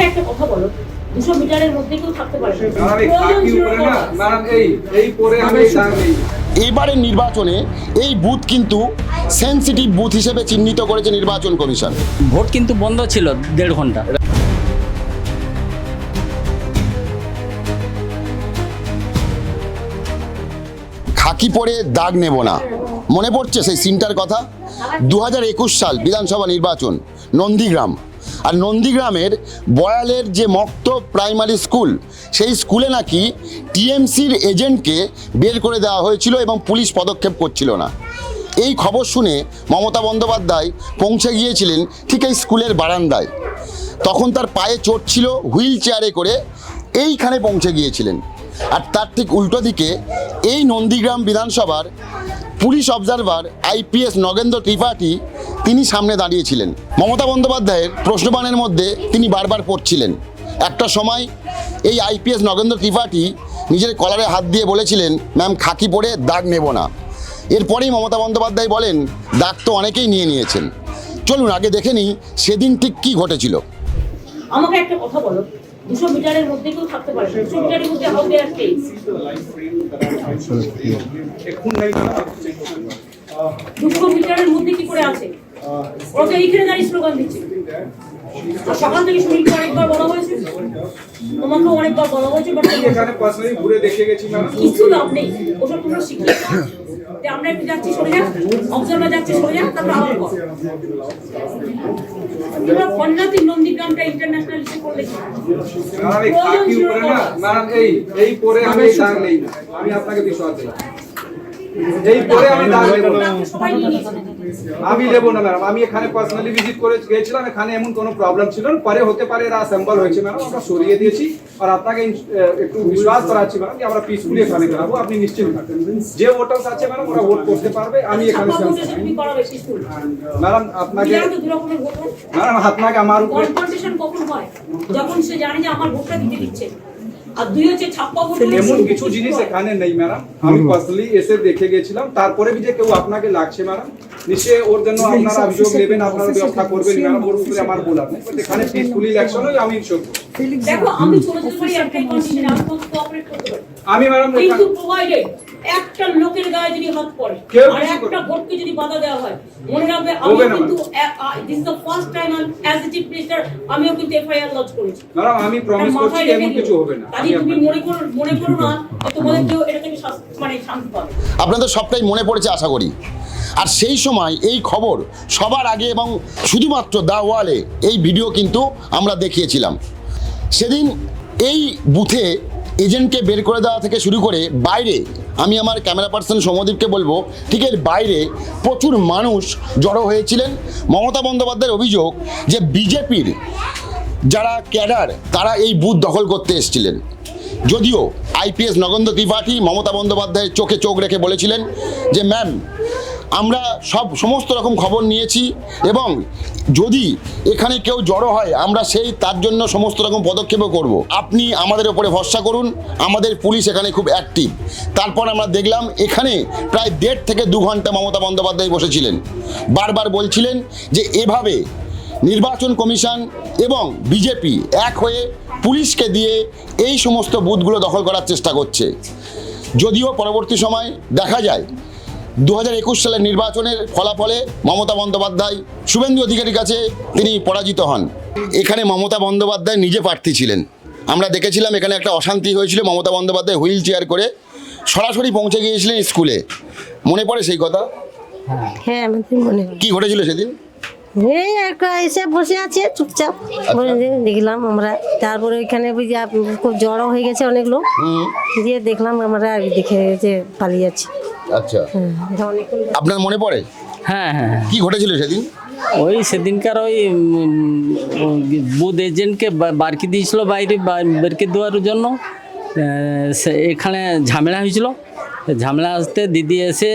আমাকে একটা কথা বলো, 200 মিটারের মধ্যে কেউ থাকতে পারে এবারের নির্বাচনে এই বুথ কিন্তু সেনসিটিভ বুথ হিসেবে চিহ্নিত করেছে নির্বাচন কমিশন। ভোট কিন্তু বন্ধ ছিল 1.5 ঘন্টা। খাকি পরে দাগ নেব না, মনে পড়ছে সেই সিনটার কথা? 2021 সাল বিধানসভা নির্বাচন, নন্দীগ্রাম। আর নন্দীগ্রামের বয়ালের যে মক্ত প্রাইমারি স্কুল, সেই স্কুলে নাকি টিএমসির এজেন্টকে বের করে দেওয়া হয়েছিল এবং পুলিশ পদক্ষেপ করছিল না। এই খবর শুনে মমতা বন্দ্যোপাধ্যায় পৌঁছে গিয়েছিলেন ঠিক এই স্কুলের বারান্দায়। তখন তার পায়ে চোট ছিল, হুইল চেয়ারে করে এইখানে পৌঁছে গিয়েছিলেন। আর তার ঠিক উল্টো দিকে এই নন্দীগ্রাম বিধানসভার police observer IPS Nagendra Tripathi তিনি সামনে দাঁড়িয়েছিলেন। মমতা বন্দ্যোপাধ্যায়ের প্রশ্নবাণের মধ্যে তিনি বারবার পড়ছিলেন। একটা সময় এই আইপিএস নগেন্দ্র ত্রিপাঠী নিজের কলারে হাত দিয়ে বলেছিলেন, ম্যাম খাকি পরে দাগ নেব না। এরপরেই মমতা বন্দ্যোপাধ্যায় বলেন, দাগ তো অনেকেই নিয়ে নিয়েছেন। চলুন আগে দেখে নিই সেদিন ঠিক কী ঘটেছিল। আমাকে একটা কথা বলো, 200 মিটারের মধ্যে কেউ থাকতে পারে 200 মিটারের মধ্যে হাউ দে আর স্টেজ 200 মিটারের মধ্যে কি করে আছে? ওকে এইখানে দাঁড়িয়ে স্লোগান দিচ্ছে। সকাল থেকে শুনি অনেকবার বলা হয়েছে, তোমাকে অনেকবার বলা হয়েছে, বাট এখানে পার্সোনালি ঘুরে দেখে গেছি ম্যাম, কিছু লাভ নেই। ওসব তোমরা শিখলে যে আমরা একটু যাচ্ছি সরে যা, অবজারভার যাচ্ছে সরে যা, তারপর আবার কর। তোমরা কন্যাতি নন্দীগ্রামটা ইন্টারন্যাশনাল ইস্যু করলে কি? ম্যাডাম এই খাকি উপরে না ম্যাডাম এই পরে আমি দাগ নেই, আমি আপনাকে বিশ্বাস দিই এই পরে আমি দাগ নেব না, সবাই নিয়ে নিয়েছে। আমি নেব না ম্যাডাম। আমি এখানে পার্সোনালি ভিজিট করে গিয়েছিলাম, এখানে এমন কোনো প্রবলেম ছিল না। পরে হতে পারে এরা অ্যাসেম্বল হয়েছে ম্যাডাম, আমরা সরিয়ে দিয়েছি। আর আপনাকে একটু বিশ্বাস করাচ্ছি ম্যাডাম যে আমরা পিসফুলি এখানে করাবো, আপনি নিশ্চিন্ত থাকুন। যে ভোটার্স আছে ম্যাডাম ওরা ভোট করতে পারবে, আমি এখানে ম্যাডাম আপনাকে ম্যাডাম আপনাকে আমার উপরে কনফার্মেশন কখন হয়? যখন সে জানে যে আমার ভোটটা দিতে দিচ্ছে। আর দুই হচ্ছে ছাপ্পা ভোট। এমন কিছু জিনিস এখানে নেই ম্যাডাম, আমি পার্সোনালি এসে দেখে গেছিলাম। তারপরে যে কেউ আপনাকে লাগছে ম্যাডাম, নিশ্চয়ই ওর জন্য আপনারা অভিযোগ নেবেন, আপনারা ব্যবস্থা করবেন ম্যাডাম, ওর উপরে আমার বলার নেই। এখানে পিসফুলি ইলেকশন হয়, আমি ইনশোর দেখো আমি চলে যেতে পারি একটাই কন্ডিশনে, আমি কোঅপারেট করতে পারি। আমি ম্যাডাম কিন্তু প্রোভাইডেড একটা লোকের গায়ে যদি হাত পড়ে আর একটা ভোটকে যদি বাধা দেওয়া হয়, মনে রাখবে আমি কিন্তু this is the first time as a chief minister আমিও কিন্তু এফআইআর লঞ্চ করেছি ম্যাডাম। আমি প্রমিস করছি এমন কিছু হবে না। তাই তুমি মনে করো না যে তোমাদের কেউ এটা থেকে মানে শান্তি পাবে। আপনাদের সবটাই মনে পড়েছে আশা করি। আর সেই সময় এই খবর সবার আগে এবং শুধুমাত্র দা ওয়ালে এই ভিডিও কিন্তু আমরা দেখিয়েছিলাম। সেদিন এই বুথে এজেন্টকে বের করে দেওয়া থেকে শুরু করে বাইরে, আমি আমার ক্যামেরা পার্সন সৌম্যদীপকে বলবো, ঠিক এর বাইরে প্রচুর মানুষ জড়ো হয়েছিলেন। মমতা বন্দ্যোপাধ্যায়ের অভিযোগ যে বিজেপির যারা ক্যাডার তারা এই বুথ দখল করতে এসেছিলেন। যদিও আইপিএস নগেন্দ্র ত্রিপাঠী মমতা বন্দ্যোপাধ্যায়ের চোখে চোখ রেখে বলেছিলেন যে ম্যাম আমরা সমস্ত রকম খবর নিয়েছি এবং যদি এখানে কেউ জড়ো হয় আমরা তার জন্য সমস্ত রকম পদক্ষেপও করব। আপনি আমাদের ওপরে ভরসা করুন, আমাদের পুলিশ এখানে খুব অ্যাক্টিভ। তারপর আমরা দেখলাম এখানে প্রায় 1.5 থেকে 2 ঘন্টা মমতা বন্দ্যোপাধ্যায় বসেছিলেন, বারবার বলছিলেন যে এভাবে নির্বাচন কমিশন এবং বিজেপি এক হয়ে পুলিশকে দিয়ে এই সমস্ত বুথগুলো দখল করার চেষ্টা করছে। যদিও পরবর্তী সময় দেখা যায় 2021 সালের নির্বাচনের ফলাফলে মমতা বন্দ্যোপাধ্যায় শুভেন্দু অধিকারীর কাছে তিনি পরাজিত হন। এখানে মমতা বন্দ্যোপাধ্যায় নিজে প্রার্থী ছিলেন। আমরা দেখেছিলাম এখানে একটা অশান্তি হয়েছিল, মমতা বন্দ্যোপাধ্যায় হুইল চেয়ার করে সরাসরি পৌঁছে গিয়েছিলেন স্কুলে। মনে পড়ে সেই কথা? হ্যাঁ আমাদের মনে হয়। কি ঘটেছিল সেদিন? এই একটা এসে বসে আছে চুপচাপ, দেখলাম আমরা। তারপরে ওইখানে বুঝি খুব জড়ো হয়ে গেছে অনেক লোক, দিয়ে দেখলাম আমরা আর দেখে যে পালিয়ে যাচ্ছি। আচ্ছা, আপনার মনে পড়ে? হ্যাঁ হ্যাঁ, কি ঘটেছিল সেদিন? ওই সেদিনকার ওই বুথ এজেন্টকে বারকি দিয়েছিল বাইরে, বেরকে দেওয়ার জন্য এখানে ঝামেলা হয়েছিল। ঝামেলা আসতে দিদি এসে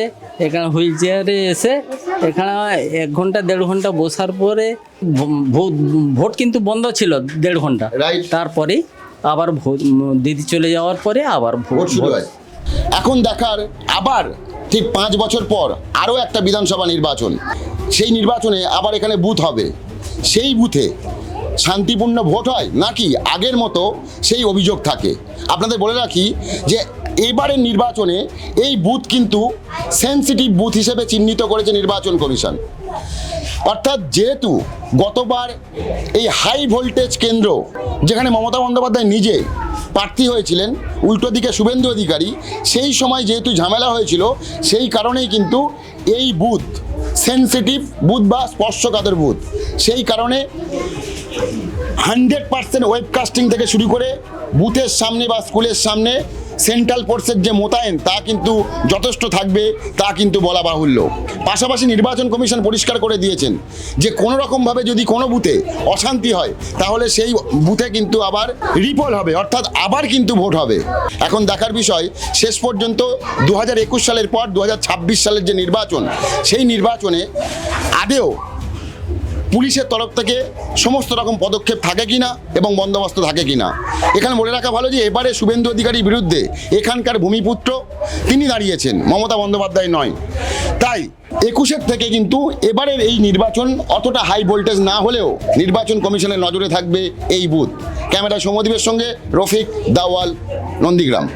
এখানে হুইল চেয়ারে এসে এখানে 1 ঘন্টা 1.5 ঘন্টা বসার পরে ভোট কিন্তু বন্ধ ছিল 1.5 ঘন্টা। তারপরে আবার দিদি চলে যাওয়ার পরে আবার ভোট শুরু হয়। এখন দেখার আবার ঠিক 5 বছর পর আরও একটা বিধানসভা নির্বাচন, সেই নির্বাচনে আবার এখানে বুথ হবে। সেই বুথে শান্তিপূর্ণ ভোট হয় নাকি আগের মতো সেই অভিযোগ থাকে। আপনাদের বলে রাখি যে এবারের নির্বাচনে এই বুথ কিন্তু সেনসিটিভ বুথ হিসেবে চিহ্নিত করেছে নির্বাচন কমিশন। অর্থাৎ যেহেতু গতবার এই হাই ভোল্টেজ কেন্দ্র যেখানে মমতা বন্দ্যোপাধ্যায় নিজে প্রার্থী হয়েছিলেন, উল্টো দিকে শুভেন্দু অধিকারী, সেই সময় যেহেতু ঝামেলা হয়েছিল, সেই কারণেই কিন্তু এই বুথ সেনসিটিভ বুথ বা স্পর্শকাতর বুথ। সেই কারণে 100% ওয়েবকাস্টিং থেকে শুরু করে বুথের সামনে বা স্কুলের সামনে সেন্ট্রাল ফোর্সের যে মোতায়েন তা কিন্তু যথেষ্ট থাকবে, তা কিন্তু বলা বাহুল্য। পাশাপাশি নির্বাচন কমিশন পরিষ্কার করে দিয়েছেন যে কোনো রকমভাবে যদি কোনো বুথে অশান্তি হয় তাহলে সেই বুথে কিন্তু আবার রিপোল হবে, অর্থাৎ আবার কিন্তু ভোট হবে। এখন দেখার বিষয় শেষ পর্যন্ত 2021 সালের পর 2026 সালের যে নির্বাচন, সেই নির্বাচনে আদেও পুলিশের তরফ থেকে সমস্ত রকম পদক্ষেপ থাকে কিনা এবং বন্দোবস্ত থাকে কিনা। এখানে বলে রাখা ভালো যে এবারে শুভেন্দু অধিকারীর বিরুদ্ধে এখানকার ভূমিপুত্র তিনি দাঁড়িয়েছেন, মমতা বন্দ্যোপাধ্যায় নয়। তাই 21-এর থেকে কিন্তু এবারের এই নির্বাচন অতটা হাই ভোল্টেজ না হলেও নির্বাচন কমিশনের নজরে থাকবে এই বুথ। ক্যামেরা সৌম্যদীপের সঙ্গে রফিক, দাওয়াল, নন্দীগ্রাম।